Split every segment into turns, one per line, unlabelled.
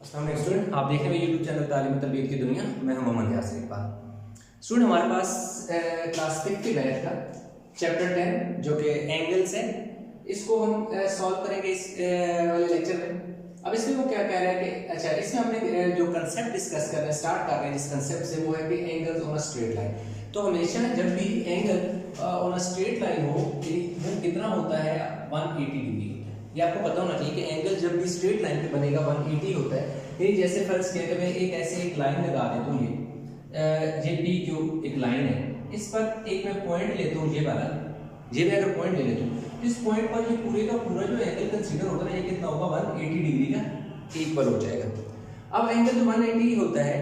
अस्सलाम वालेकुम स्टूडेंट, आप देख रहे हैं यूट्यूब चैनल तालीम तरबियत की दुनिया। मैं हूं मोहम्मद यासिर इकबाल। स्टूडेंट, हमारे पास क्लास 5 की मैथ का चैप्टर 10 जो कि एंगल्स है, इसको हम सॉल्व करेंगे इस वाले लेक्चर में। अब इसमें वो क्या कह रहा है कि अच्छा, इसमें हमने जो कंसेप्ट डिस्कस करना स्टार्ट कर रहे हैं जिस कंसेप्ट से, वो है कि angles on a straight line. तो हमेशा जब भी angle on a straight line हो वो कितना होता है, 180 डिग्री होता है। ये आपको पता होना चाहिए कि एंगल जब भी स्ट्रेट लाइन पे बनेगा 180 होता है। ये जैसे फर्ज किया कि मैं एक ऐसे एक लाइन लगा देता हूँ, ये पी क्यू एक लाइन है, इस पर एक मैं पॉइंट लेता हूँ, ये वाला, ये मैं अगर पॉइंट ले लेता हूँ, इस पॉइंट पर ये पूरे का पूरा जो एंगल कंसीडर होगा ना, ये कितना होगा, 180 डिग्री का इक्वल हो जाएगा। अब एंगल जो 180 होता है,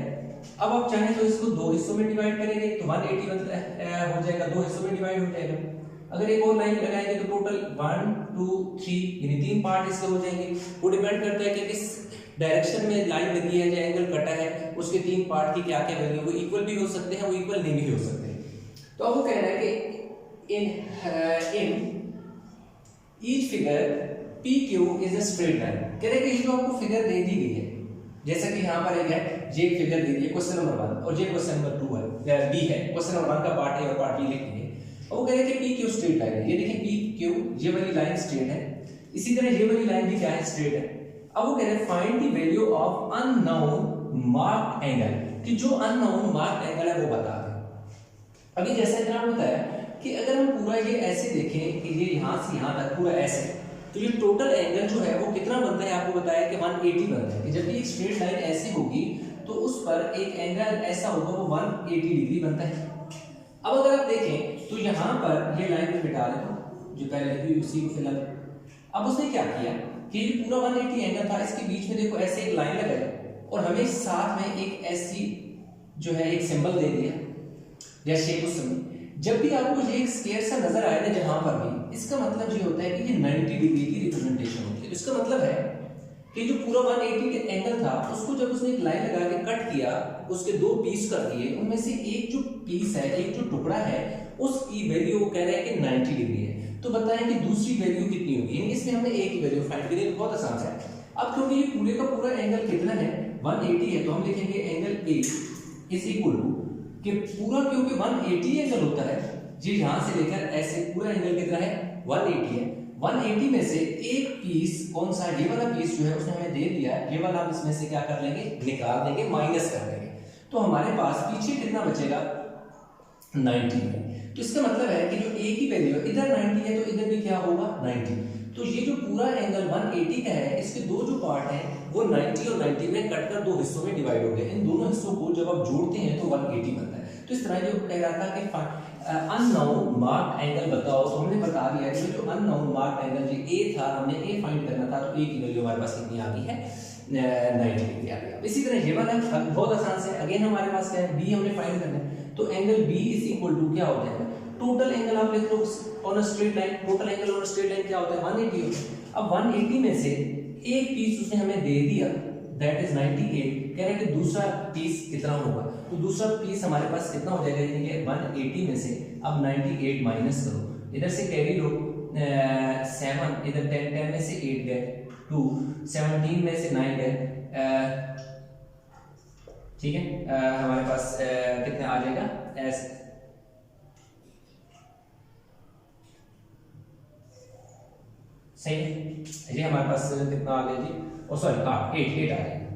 अब आप चाहें तो इसको दो हिस्सों में डिवाइड करेंगे तो 180 मतलब हो जाएगा, दो हिस्सों में डिवाइड हो जाएगा। अगर एक और लाइन लगाएंगे तो टोटल 1 2 3 यानी 3 पार्ट इसके हो जाएंगे। वो डिपेंड करता है कि किस डायरेक्शन में लाइन लगी है, जो एंगल कटा है, उसके 3 पार्ट की क्या क्या वैल्यू, वो इक्वल भी हो सकते हैं, वो इक्वल नहीं भी हो सकते। तो अब वो कह रहा है कि in each figure p Q is a straight line. कह रहे हैं कि ये जो आपको फिगर दे दी गई है, जैसा कि यहाँ पर एक है, ये फिगर दी गई है क्वेश्चन नंबर 1 और ये क्वेश्चन नंबर 2 है, बी है, क्वेश्चन नंबर 1 का पार्ट ए और पार्ट बी लिख दिए। वो कह रहे हैं कि पी क्यू स्ट्रेट लाइन है। ये देखिए पी क्यू, ये वाली लाइन स्ट्रेट है, इसी तरह ये वाली लाइन भी क्या है, स्ट्रेट है। अब वो कह रहे हैं find the value of unknown marked angle, कि जो अननोन मार्क्ड एंगल है वो बता दें। अभी जैसा इतना होता है कि अगर हम पूरा ये ऐसे देखें कि ये यहां से यहां तक पूरा ऐसे, तो ये टोटल एंगल जो है वो कितना बनता है, आपको बताया कि 180 बनता है। कि जब भी एक स्ट्रेट लाइन ऐसी होगी तो उस पर एक एंगल ऐसा होगा, वो 180 डिग्री बनता है। अब अगर आप देखें तो यहां पर ये लाइन में बिठा देता हूं, जो पहले लगी उसी को फिलहाल। अब उसने क्या किया कि ये पूरा 180 एंगल था, इसके बीच में देखो ऐसे एक लाइन लगाई और हमें साथ में एक ऐसी जो है एक सिंबल दे दिया या शेप। उस समय जब भी आपको ये एक स्क्वायर सा नजर आए ना जहां पर भी, इसका मतलब ये होता है कि ये 90 डिग्री की रिप्रेजेंटेशन होती है। इसका मतलब है कि जो पूरा 180 के एंगल था, उसको जब उसने एक लाइन लगा के कट किया, उसके दो पीस कर दिए, उनमें से एक जो पीस है, एक जो टुकड़ा है, उसकी वैल्यू वो कह रहे हैं कि 90 डिग्री है। तो बताएं कि दूसरी वैल्यू कितनी होगी। यानी इसमें हमने एक ही वैल्यू फाइंड करी, बहुत आसान है। अब क्योंकि ये पूरे का पूरा एंगल कितना है, 180 है, तो हम लिखेंगे angle a is equal to कि पूरा, क्योंकि 180 एंगल होता है, जी यहां से लेकर ऐसे पूरा एंगल कितना है, 180 है। 180 में से एक पीस कौन सा, ये वाला पीस जो है उसने हमें दे दिया है, ये वाला हम इसमें से क्या कर लेंगे, निकाल देंगे, माइनस कर देंगे। तो हमारे पास पीछे कितना बचेगा, 90 है। तो इसका मतलब है कि जो ए की वैल्यू है, इधर 90 है तो इधर भी क्या होगा, 90। तो ये जो पूरा एंगल 180 का है, इसके दो जो पार्ट हैं वो 90 और 90 में कटकर दो हिस्सों में डिवाइड हो गए। इन दोनों हिस्सों को जब आप जोड़ते हैं तो 180 बनता है। तो इस तरह जो कह रहा था कि अननोन मार्क्ड एंगल बताओ, तो हमने बता दिया कि जो अननोन मार्क्ड एंगल जो ए था, हमने ए फाइंड करना था, तो ए की वैल्यू हमारे पास कितनी आ गई है, 90 डिग्री आ गई। इसी तरह ये वाला बहुत आसान से, अगेन हमारे पास क्या है, बी हमने फाइंड करना है, तो angle b is equal to क्या होता है, टोटल एंगल आप लिख लो on a straight line, total angle on a straight line क्या होता है, 180 होता है। अब 180 में से एक पीस उसने हमें दे दिया, दैट इज 98। कह रहे हैं कि दूसरा पीस कितना होगा, तो दूसरा पीस हमारे पास कितना हो जाएगा, यानी कि 180 में से अब 98 माइनस करो, इधर से कैरी लो 7, इधर 10 में से 8 गए, 2 17 में से 9 गए, ठीक है। हमारे पास कितना आ जाएगा, ऐसे सही है। ये हमारे पास कितना आ गया जी, और सॉरी 8 आ जाएगा,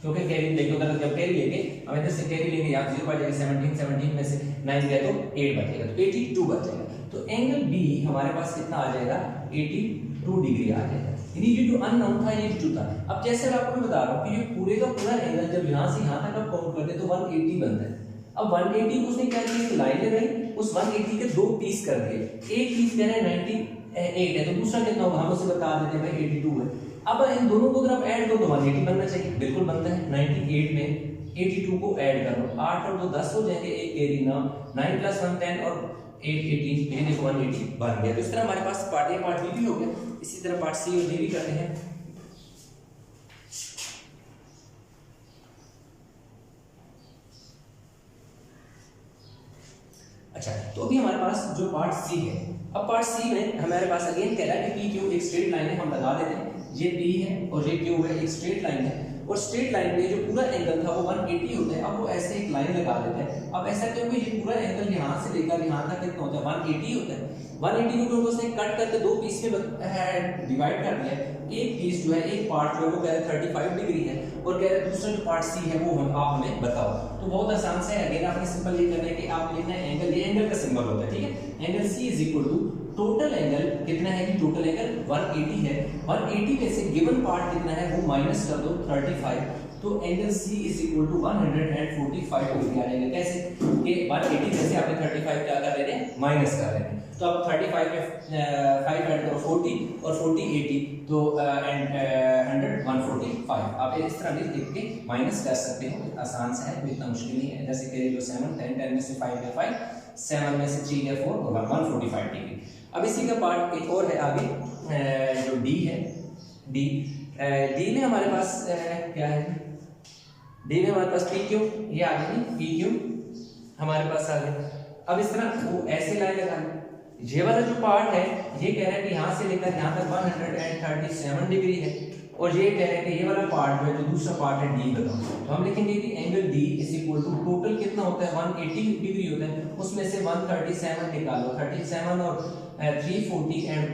क्योंकि कैरी लेके उधर, जब कैरी लेके हम इधर से कैरी लेंगे, यहाँ 0 बच जाएगा, 17 में से 9 गए तो 8 बचेगा, तो 82 बच जाएगा। तो एंगल बी हमारे पास कितना आ जाएगा, 82 डिग्री आ जाएगा। यानी ये जो अननोन था ये 82 था। अब जैसे मैं आपको बता रहा हूँ कि ये पूरे का पूरा एंगल जब यहाँ से यहाँ तक आप काउंट करते तो 180 बनता है। अब 180 को उसने क्या किया, एक लाइन लगाई, उस 180 के दो पीस कर दिए, एक पीस कह रहे हैं 98 है, तो दूसरा कितना होगा, हम उसे बता देते हैं भाई 82 है। अब इन दोनों को अगर आप ऐड करो तो 180 बनना चाहिए, बिल्कुल बनता है। 98 में 82 को ऐड कर लो, 8 और 2 10 हो जाएंगे, एक कैरी ना, 9 + 1 10 और 8 18, ये देखो 180 बन गया। तो इस तरह हमारे पास पार्ट ए पार्ट बी भी हो गया, इसी तरह पार्ट सी और डी भी करते हैं। अच्छा, तो अभी हमारे पास जो पार्ट सी है, अब पार्ट सी में हमारे पास अगेन कह रहा है कि पी क्यू एक स्ट्रेट लाइन है, हम लगा देते हैं ये P है और ये Q है, एक स्ट्रेट लाइन है और स्ट्रेट लाइन में जो पूरा एंगल था वो 180 होता है। अब वो ऐसे एक लाइन लगा देते हैं। अब ऐसा क्योंकि ये पूरा एंगल यहाँ से लेकर यहाँ तक कितना होता है 180 होता है। 180 को उसने कट करके दो पीस में डिवाइड कर दिया। एक पीस जो है, एक पार्ट जो है वो कह रहे 35 डिग्री है और कह रहे दूसरा जो पार्ट सी है वो आप हमें बताओ। तो बहुत आसान से है, अगेन आपने सिंपल ये करना है कि आप लिखना है एंगल, ये एंगल का सिंबल होता है, ठीक है। Angle c is equal to total angle कितना है कि टोटल एंगल 180 है। 180 में से गिवन पार्ट कितना है वो माइनस कर दो 35, तो angle c is equal to 145 degree आ जाएगा। कैसे कि 180 में से आपने 35 क्या कर रहे हैं माइनस कर रहे हैं। तो अब 35 में 5 ऐड करो 40 और 40 80 तो एंड 100 145। आप इस तरह भी लिख के माइनस कर सकते हो, आसान से है, कोई इतना मुश्किल नहीं है। जैसे कि जो 7 10 10 में से 5 गया 5, 7 में से 3 गया 4 और 145 डिग्री। अब इसी का पार्ट एक और है आगे, जो डी है। डी में हमारे पास क्या है, डी में हमारे पास पी क्यू, ये आगे नहीं पी क्यू हमारे पास आ गया। अब इस तरह वो ऐसे लाइन लगाना, ये वाला जो पार्ट है ये कह रहा है कि यहाँ से लेकर यहाँ तक 137 डिग्री है और ये कह रहे हैं कि ये वाला पार्ट जो है जो दूसरा पार्ट है डी बताओ। तो हम लिखेंगे कि angle d is equal to total कितना होता है 180 डिग्री होता है, उसमें से 137 निकालो, 37 और 340 एंड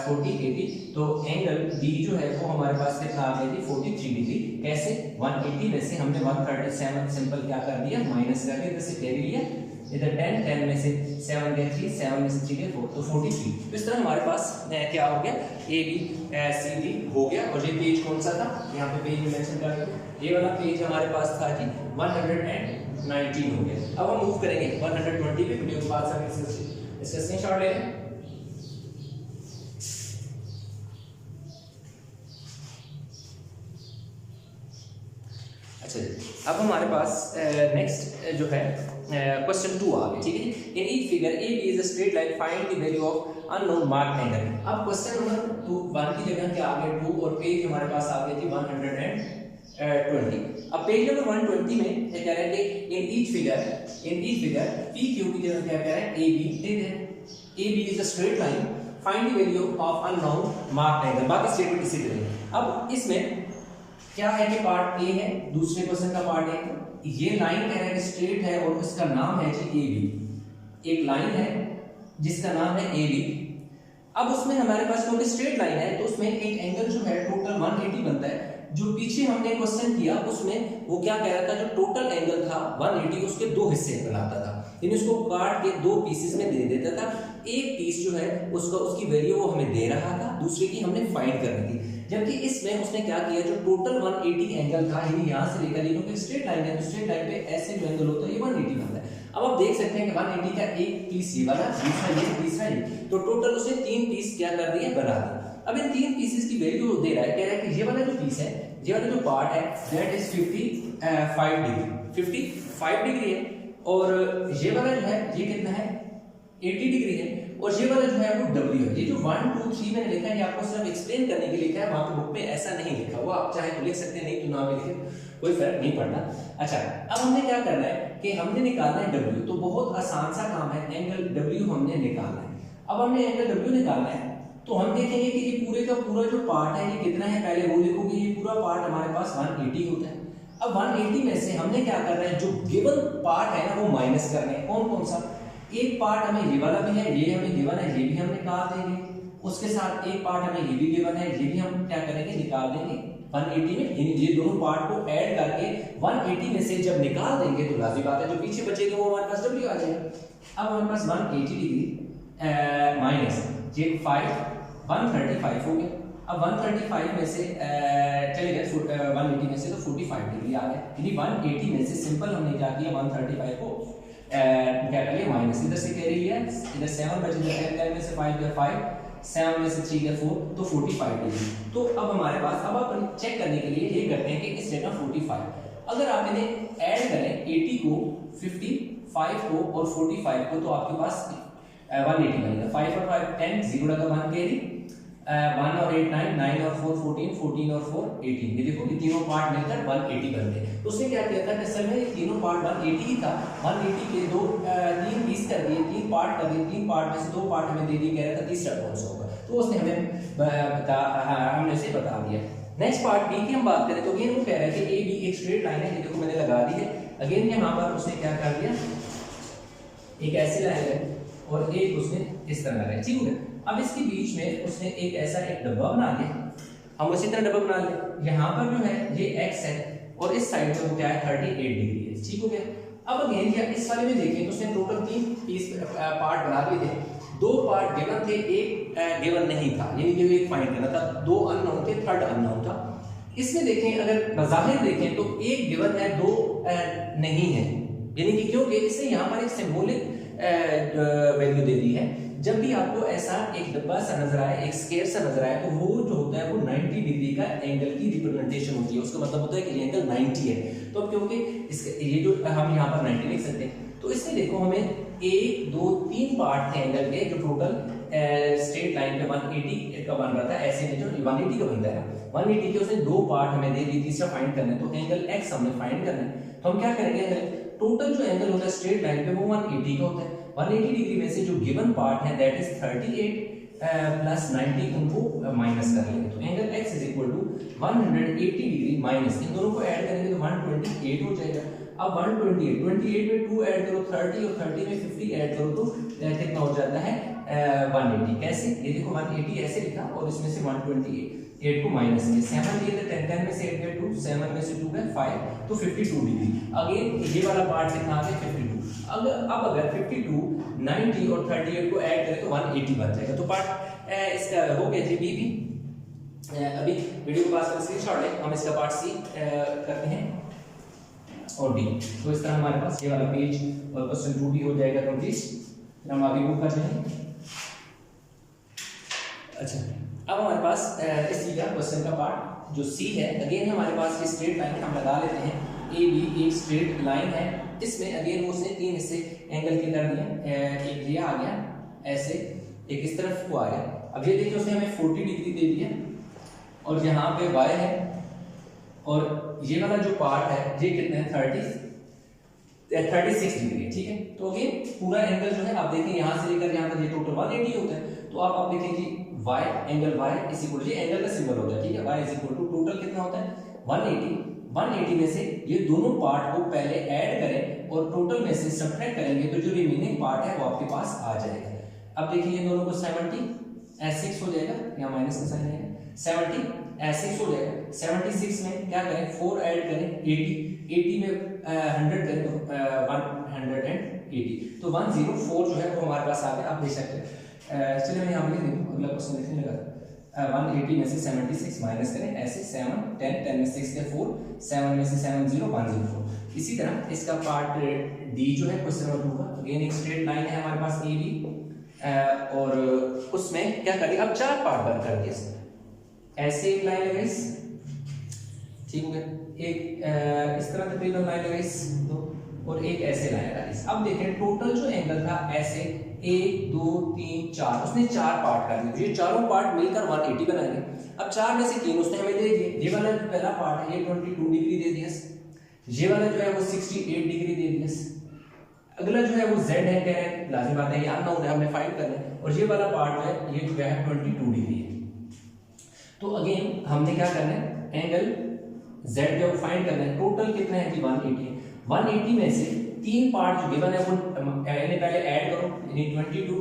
40 80, तो एंगल डी जो है वो हमारे पास कितना आ गया 43 डिग्री। कैसे 180 में से हमने 137 सिंपल क्या कर दिया माइनस कर दिया, जैसे कैरी लिया इधर 10 10 में से 7 गया 3, 7 में से 3 गया 4, तो 43। तो इस तरह हमारे पास क्या हो गया ए बी सी डी हो गया। और ये पेज कौन सा था, यहाँ पे पेज मेंशन कर दो, ये वाला पेज हमारे पास था जी 119 हो गया। अब हम मूव करेंगे 120 पे, वीडियो के बाद सब इसका स्क्रीनशॉट ले लें। अच्छा अब हमारे पास नेक्स्ट जो है क्वेश्चन 2 आ गया, ठीक है। In each figure a b is a straight line, find the value of unknown mark angle. अब क्वेश्चन नंबर 1 की जगह क्या आ गया 2 और पेज हमारे पास आ गया थी 120। अब पेज नंबर 120 में क्या कह रहे हैं कि in each figure p q की जगह क्या कह रहे हैं a b is a straight line, find the value of unknown mark angle. बाकी स्टेटमेंट इसी तरह। अब इसमें क्या है कि पार्ट ए है, दूसरे क्वेश्चन का पार्ट ए, ये लाइन कह रहा है कि स्ट्रेट है और उसका नाम है जी ए बी। एक लाइन है जिसका नाम है ए बी। अब उसमें हमारे पास क्योंकि स्ट्रेट लाइन है तो उसमें एक एंगल जो है टोटल 180 बनता है। जो पीछे हमने क्वेश्चन किया उसमें वो क्या कह रहा था, जो टोटल एंगल था 180 उसके दो हिस्से बनाता था, यानी उसको काट के दो पीसेस में दे देता था। एक पीस जो है उसकी वैल्यू वो हमें दे रहा था, दूसरे की हमने फाइंड करनी थी। जबकि इसमें उसने क्या किया, जो टोटल 180 एंगल था यानी यहाँ से लेकर, क्योंकि स्ट्रेट लाइन है तो स्ट्रेट लाइन पे ऐसे जो एंगल होता है ये 180 बनता है। अब आप देख सकते हैं कि 180 का एक पीस ये वाला, दूसरा ये, तीसरा ये, तो टोटल उसने 3 पीस क्या कर दिए बना दिए। अब इन 3 पीसेस की वैल्यू दे रहा है, कह रहा है कि ये वाला जो पीस है, ये वाला जो पार्ट है दैट इज 55 डिग्री, 55 डिग्री है, और ये वाला जो है ये कितना है 80 डिग्री है, और ये वाला जो है वो W है। ये जो 1 2 3 मैंने लिखा है ये आपको सिर्फ एक्सप्लेन करने के लिए लिखा है, वहां पे बुक में ऐसा नहीं लिखा हुआ, आप चाहे तो लिख सकते हैं, नहीं तो ना भी लिखे, कोई फर्क नहीं पड़ता। अच्छा अब हमने क्या करना है कि हमने निकालना है W, तो बहुत आसान सा काम है, एंगल W हमने निकालना है। अब हमने एंगल W निकालना है तो हम देखेंगे कि ये पूरे का पूरा जो पार्ट है ये कितना है, पहले वो लिखोगे, ये पूरा पार्ट हमारे पास 180 होता है। अब 180 में से हमने क्या करना है, जो गिवन पार्ट है ना वो माइनस करना है। कौन कौन सा, एक पार्ट हमें ये वाला भी है, ये हमें गिवन है, ये भी हम निकाल देंगे, उसके साथ एक पार्ट हमें ये भी गिवन है, ये भी हम क्या करेंगे निकाल देंगे 180 में। ये दोनों पार्ट को ऐड करके 180 में से जब निकाल देंगे तो लाज़िम बात है जो पीछे बचेगा वो हमारे पास W आ जाएगा। अब हमारे पास 180 डिग्री माइनस ये 135 हो गया। अब 135 में से चले गए 180 में से तो 45 डिग्री आ गया, यानी 180 में से सिंपल हमने क्या किया 135 को क्या कर लिया माइनस, इधर से कैरी लिया, इधर 7 बचे, इधर 10 में से 5 गया 5, 7 में से 3 गया 4, तो 45 डिग्री। तो अब हमारे पास, अब आप चेक करने के लिए ये करते हैं कि इस जगह 45, अगर आप इन्हें ऐड करें 80 को 55 को और 45 को तो आपके पास 180 बनेगा। 5 और 5 10, 0 लगा 1 कैरी, 1 और 8 9, 9 और 4 14, 14 और 4 18, ये देखो ये तीनों पार्ट मिलकर 180 बनते हैं। तो उसने क्या किया था कि असल में ये तीनों पार्ट 180 ही था, 180 के तीन पीस कर दिए, 3 पार्ट कर दिए, 3 पार्ट में से 2 पार्ट हमें दे दिए, कह रहा था तीसरा कौन सा होगा, तो उसने हमें हमने उसे बता दिया। नेक्स्ट पार्ट बी की हम बात करें तो अगेन वो कह रहा है कि ए बी एक स्ट्रेट लाइन है, ये देखो मैंने लगा दी है। अगेन यहाँ पर उसने क्या कर दिया, एक ऐसी लाइन है और एक उसने इस तरह लगाया, ठीक है। अब इसके बीच में उसने एक ऐसा एक डब्बा बना दिया, हम उसी तरह डब्बा बना लिया। यहाँ पर जो है ये x है और इस साइड पे वो क्या है 38 डिग्री है, ठीक हो गया। अब अगेन क्या इस वाले में देखिए तो उसने टोटल 3 पीस पार्ट बना लिए थे, 2 पार्ट गिवन थे, एक गिवन नहीं था, यानी कि एक फाइंड करना था, 2 अननोन थे, थर्ड अननोन था। इसमें देखें अगर बज़ाहिर देखें तो एक गिवन है, 2 नहीं है, यानी कि क्योंकि इसने यहाँ पर एक सिंबॉलिक वैल्यू दे दी है। जब भी आपको ऐसा एक डब्बा सा नजर आए, एक स्क्वायर सा नजर आए, तो वो जो होता है वो 90 डिग्री का एंगल की रिप्रेजेंटेशन होती है, उसका मतलब होता है कि ये एंगल 90 है। तो अब क्योंकि इसके ये जो हम यहाँ पर 90 लिख सकते हैं, तो इसमें देखो हमें 1 2 3 पार्ट थे एंगल के, जो टोटल स्ट्रेट लाइन पे 180 का बन रहा था, ऐसे में जो 180 का बनता है 180 के उसने 2 पार्ट हमें दे दी, तीसरा फाइंड करना है, तो एंगल x हमने फाइंड करना है। तो हम क्या करेंगे, टोटल जो एंगल होता है स्ट्रेट लाइन पे वो 180 का होता है। 180 डिग्री में से जो गिवन पार्ट है दैट इज 38 प्लस 90, उनको माइनस कर लेंगे, तो angle x is equal to 180 degree minus, इन दोनों को ऐड करेंगे तो 128 हो जाएगा। अब 128 में 2 ऐड करो 30 और 30 में 50 ऐड करो तो कितना हो जाता है 180। कैसे, ये देखो 180 ऐसे लिखा और इसमें से 128 को माइनस किया, 7 दिए थे 10 में से 8 गए 2, 7 में से 2 गए 5, तो 52 डिग्री। अगेन ये वाला पार्ट कितना आ गया 52। अब अगर 52 90 और 38 को ऐड करें तो 180 बन जाएगा। तो पार्ट इसका हो गया जी बी भी। अभी वीडियो के पास स्क्रीनशॉट है, हम इसका पार्ट सी करते हैं और डी। तो इस तरह हमारे पास ये वाला पेज और क्वेश्चन 2 भी हो जाएगा कंप्लीट, फिर हम आगे मूव करते हैं। अच्छा, अब हमारे पास इसी का क्वेश्चन का पार्ट जो सी है, अगेन हमारे पास ये स्ट्रेट लाइन हम लगा लेते हैं, ए बी एक स्ट्रेट लाइन है, इसमें अगेन वो उसने 3 हिस्से एंगल के कर दिए, एक ये आ गया ऐसे, एक इस तरफ को आ गया। अब ये देखिए उसने हमें 40 डिग्री दे दिया और यहाँ पे y है और ये वाला जो पार्ट है ये कितना है 36 डिग्री है, ठीक है। तो अगेन पूरा एंगल जो है आप देखें यहाँ से लेकर यहाँ तक ये टोटल 180 होता है, तो आप देखें जी y angle y is equal to, ये एंगल का सिंबल होता है, ठीक है, y is equal to total कितना होता है 180 में से ये दोनों पार्ट को पहले ऐड करें और टोटल में से सब्ट्रैक्ट करेंगे तो जो रिमेनिंग पार्ट है वो आपके पास आ जाएगा। अब देखिए ये दोनों को 70 हो जाएगा, यहाँ माइनस का साइन है, 70 हो जाएगा। 76 में क्या करें 4 ऐड करें 80 में 100 करें तो 180, तो 104 जो है वो हमारे पास आ गया, आप देख सकते हैं। चलिए मैं यहाँ पे लिख दूँ, अगला क्वेश्चन लिखने लगा। 180 में से 76 माइनस करें, ऐसे 7 10 में 6 के 4, 7 में से 7 0 104। इसी तरह इसका पार्ट डी जो है क्वेश्चन नंबर 2 का, अगेन एक स्ट्रेट लाइन है हमारे पास ए बी और उसमें क्या कर दिया, अब 4 पार्ट बन कर दिए, ऐसे एक लाइन लगाई, ठीक हो गया, एक इस तरह तकरीबन लाइन लगाई दो और एक ऐसे लाइन लगाई। अब देखें टोटल जो एंगल था ऐसे 1 2 3 4, उसने 4 पार्ट कर दिए, ये चारों पार्ट मिलकर 180 बनाएंगे। अब 4 में से 3 उसने हमें दे दिए, ये वाला जो पहला पार्ट है ये 22 डिग्री दे दिया, ये वाला जो है वो 68 डिग्री दे दिया, अगला जो है वो z है, कह रहे हैं लाजिम बात है ये अननोन है, हमने फाइंड करना है, और ये वाला पार्ट है ये जो है 22 डिग्री है। तो अगेन हमने क्या करना है, एंगल z जो फाइंड करना है, टोटल कितना है जी 180 में से 3 पार्ट जो गिवन है वो पहले ऐड करो, यानी 22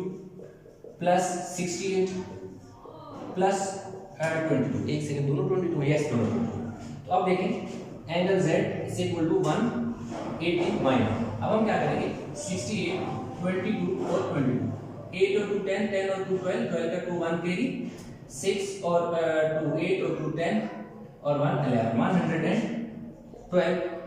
प्लस 68 प्लस 22, एक सेकंड, दोनों 22, यस दोनों 22। तो अब देखें angle z is equal to 180 minus, अब हम क्या करेंगे 68 22 और 22, 8 और 2 10, 10 और 2 12, 12 का 2 1 कैरी, 6 और 2 8 और 2 10 और 1 11, 112।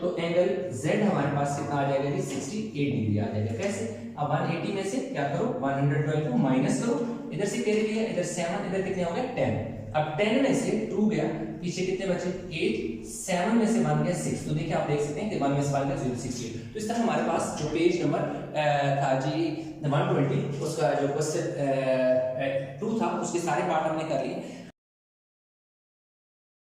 तो एंगल z हमारे पास कितना आ जाएगा जी 68 डिग्री आ जाएगा। कैसे, अब 180 में से क्या करो 112 को माइनस करो, इधर से कैरी लिया, इधर 7, इधर कितने हो गए 10। अब 10 में से 2 गया, पीछे कितने बचे 8, 7 में से 1 गया 6, तो देखिए आप देख सकते हैं कि 1 में से 1 गया 068। तो इस तरह हमारे पास जो पेज नंबर था जी 120, उसका जो क्वेश्चन 2 था उसके सारे पार्ट हमने कर लिए।